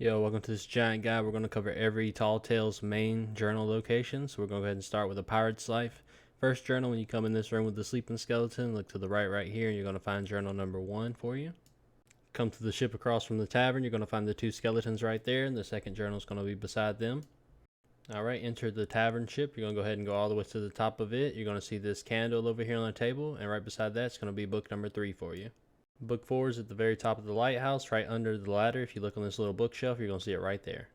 Yo, welcome to this giant guide. We're going to cover every Tall Tale's main journal location. So we're going to go ahead and start with A Pirate's Life. First journal, when you come in this room with the sleeping skeleton, look to the right here, and you're going to find journal number 1 for you. Come to the ship across from the tavern, you're going to find the 2 skeletons right there, and the second journal is going to be beside them. Alright, enter the tavern ship. You're going to go ahead and go all the way to the top of it. You're going to see this candle over here on the table, and right beside that, it's going to be book number 3 for you. Book 4 is at the very top of the lighthouse, right under the ladder. If you look on this little bookshelf, you're going to see it right there.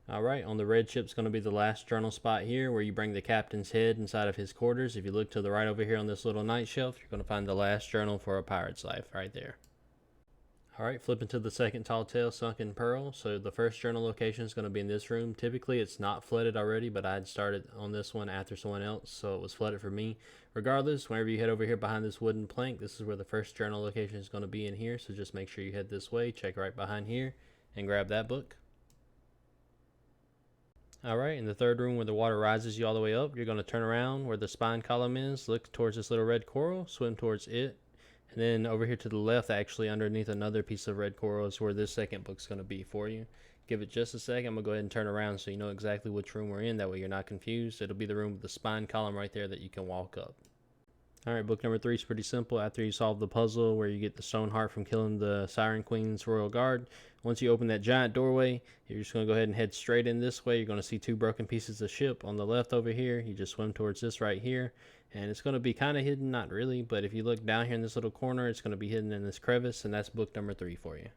Alright, on the red ship's going to be the last journal spot here, where you bring the captain's head inside of his quarters. If you look to the right over here on this little night shelf, you're going to find the last journal for A Pirate's Life right there. Alright, flipping to the second Tall Tale, Sunken Pearl. So the first journal location is going to be in this room. Typically it's not flooded already, but I had started on this one after someone else, so it was flooded for me. Regardless, whenever you head over here behind this wooden plank, this is where the first journal location is going to be in here. So just make sure you head this way, check right behind here, and grab that book. Alright, in the third room where the water rises you all the way up, you're going to turn around where the spine column is, look towards this little red coral, swim towards it. And then over here to the left, actually underneath another piece of red coral, is where this second book's going to be for you. Give it just a second. I'm going to go ahead and turn around so you know exactly which room we're in. That way you're not confused. It'll be the room with the spine column right there that you can walk up. Alright, book number 3 is pretty simple. After you solve the puzzle where you get the stone heart from killing the Siren Queen's Royal Guard, once you open that giant doorway, you're just going to go ahead and head straight in this way. You're going to see 2 broken pieces of ship on the left over here. You just swim towards this right here. And it's going to be kind of hidden, not really, but if you look down here in this little corner, it's going to be hidden in this crevice, and that's book number 3 for you.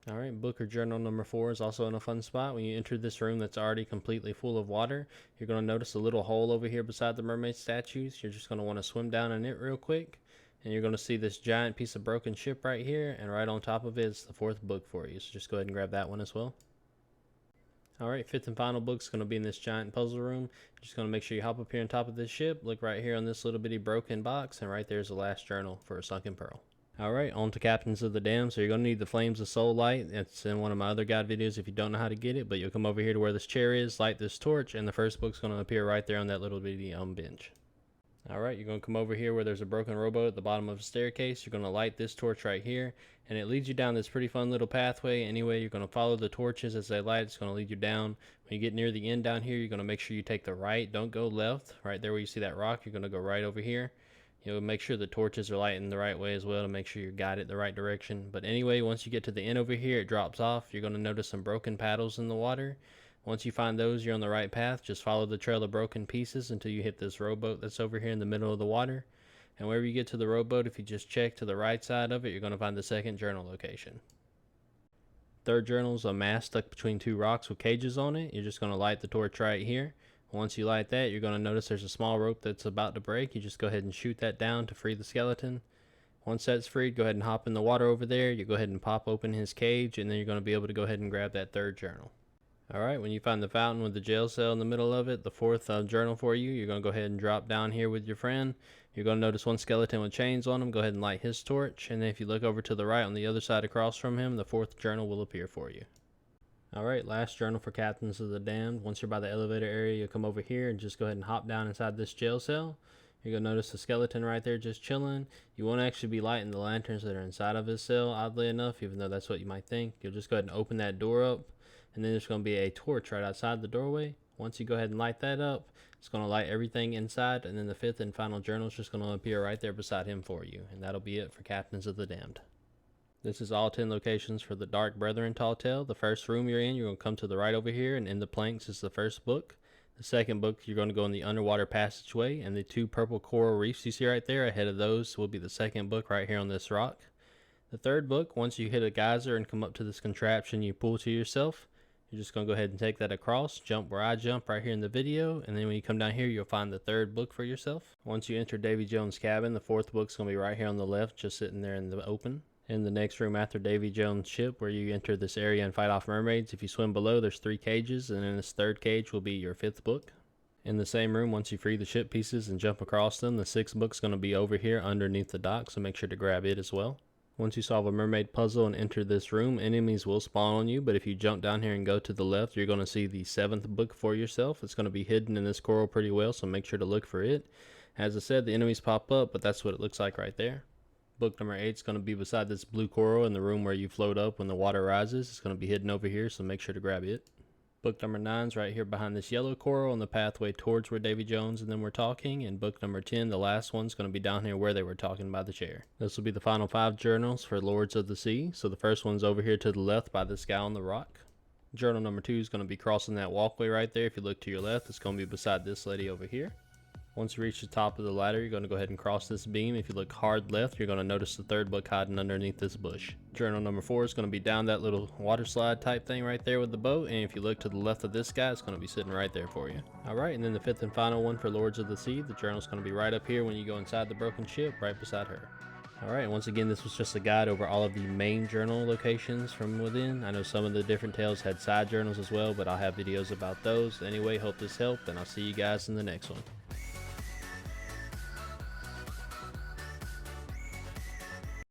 Alright, book or journal number 4 is also in a fun spot. When you enter this room that's already completely full of water, you're going to notice a little hole over here beside the mermaid statues. You're just going to want to swim down in it real quick, and you're going to see this giant piece of broken ship right here, and right on top of it is the 4th book for you, so just go ahead and grab that one as well. Alright, 5th and final book's going to be in this giant puzzle room. You're just going to make sure you hop up here on top of this ship, look right here on this little bitty broken box, and right there's the last journal for A Sunken Pearl. Alright, on to Captains of the Damned. So you're going to need the Flames of Soul light. It's in one of my other guide videos if you don't know how to get it, but you'll come over here to where this chair is, light this torch, and the first book's going to appear right there on that little bitty bench. Alright, you're going to come over here where there's a broken rowboat at the bottom of the staircase. You're going to light this torch right here, and it leads you down this pretty fun little pathway. Anyway, you're going to follow the torches as they light. It's going to lead you down. When you get near the end down here, you're going to make sure you take the right. Don't go left. Right there where you see that rock, you're going to go right over here. You'll make sure the torches are lighting the right way as well to make sure you're guided the right direction. But anyway, once you get to the end over here, it drops off. You're going to notice some broken paddles in the water. Once you find those, you're on the right path. Just follow the trail of broken pieces until you hit this rowboat that's over here in the middle of the water. And wherever you get to the rowboat, if you just check to the right side of it, you're going to find the second journal location. Third journal is a mast stuck between 2 rocks with cages on it. You're just going to light the torch right here. Once you light that, you're going to notice there's a small rope that's about to break. You just go ahead and shoot that down to free the skeleton. Once that's freed, go ahead and hop in the water over there. You go ahead and pop open his cage, and then you're going to be able to go ahead and grab that third journal. Alright, when you find the fountain with the jail cell in the middle of it, the 4th journal for you, you're going to go ahead and drop down here with your friend. You're going to notice one skeleton with chains on him. Go ahead and light his torch, and then if you look over to the right on the other side across from him, the 4th journal will appear for you. Alright, last journal for Captains of the Damned. Once you're by the elevator area, you'll come over here and just go ahead and hop down inside this jail cell. You're going to notice the skeleton right there just chilling. You won't actually be lighting the lanterns that are inside of his cell, oddly enough, even though that's what you might think. You'll just go ahead and open that door up, and then there's going to be a torch right outside the doorway. Once you go ahead and light that up, it's going to light everything inside, and then the 5th and final journal is just going to appear right there beside him for you. And that'll be it for Captains of the Damned. This is all 10 locations for the Dark Brethren Tall Tale. The first room you're in, you're going to come to the right over here, and in the planks is the first book. The second book, you're going to go in the underwater passageway, and the 2 purple coral reefs you see right there, ahead of those will be the second book right here on this rock. The third book, once you hit a geyser and come up to this contraption you pull to yourself, you're just going to go ahead and take that across, jump where I jump right here in the video, and then when you come down here, you'll find the 3rd book for yourself. Once you enter Davy Jones' cabin, the 4th book's going to be right here on the left, just sitting there in the open. In the next room after Davy Jones' ship, where you enter this area and fight off mermaids, if you swim below, there's 3 cages, and in this 3rd cage will be your 5th book. In the same room, once you free the ship pieces and jump across them, the 6th book's going to be over here underneath the dock, so make sure to grab it as well. Once you solve a mermaid puzzle and enter this room, enemies will spawn on you, but if you jump down here and go to the left, you're going to see the 7th book for yourself. It's going to be hidden in this coral pretty well, so make sure to look for it. As I said, the enemies pop up, but that's what it looks like right there. Book number 8 is going to be beside this blue coral in the room where you float up when the water rises. It's going to be hidden over here, so make sure to grab it. Book number 9 is right here behind this yellow coral on the pathway towards where Davy Jones and them were talking. And book number 10, the last one, is going to be down here where they were talking by the chair. This will be the final 5 journals for Lords of the Sea. So the first one's over here to the left by this guy on the rock. Journal number 2 is going to be crossing that walkway right there. If you look to your left, it's going to be beside this lady over here. Once you reach the top of the ladder, you're going to go ahead and cross this beam. If you look hard left, you're going to notice the third book hiding underneath this bush. Journal number 4 is going to be down that little water slide type thing right there with the boat. And if you look to the left of this guy, it's going to be sitting right there for you. Alright, and then the 5th and final one for Lords of the Sea. The journal is going to be right up here when you go inside the broken ship, right beside her. Alright, once again, this was just a guide over all of the main journal locations from within. I know some of the different tales had side journals as well, but I'll have videos about those. Anyway, hope this helped, and I'll see you guys in the next one.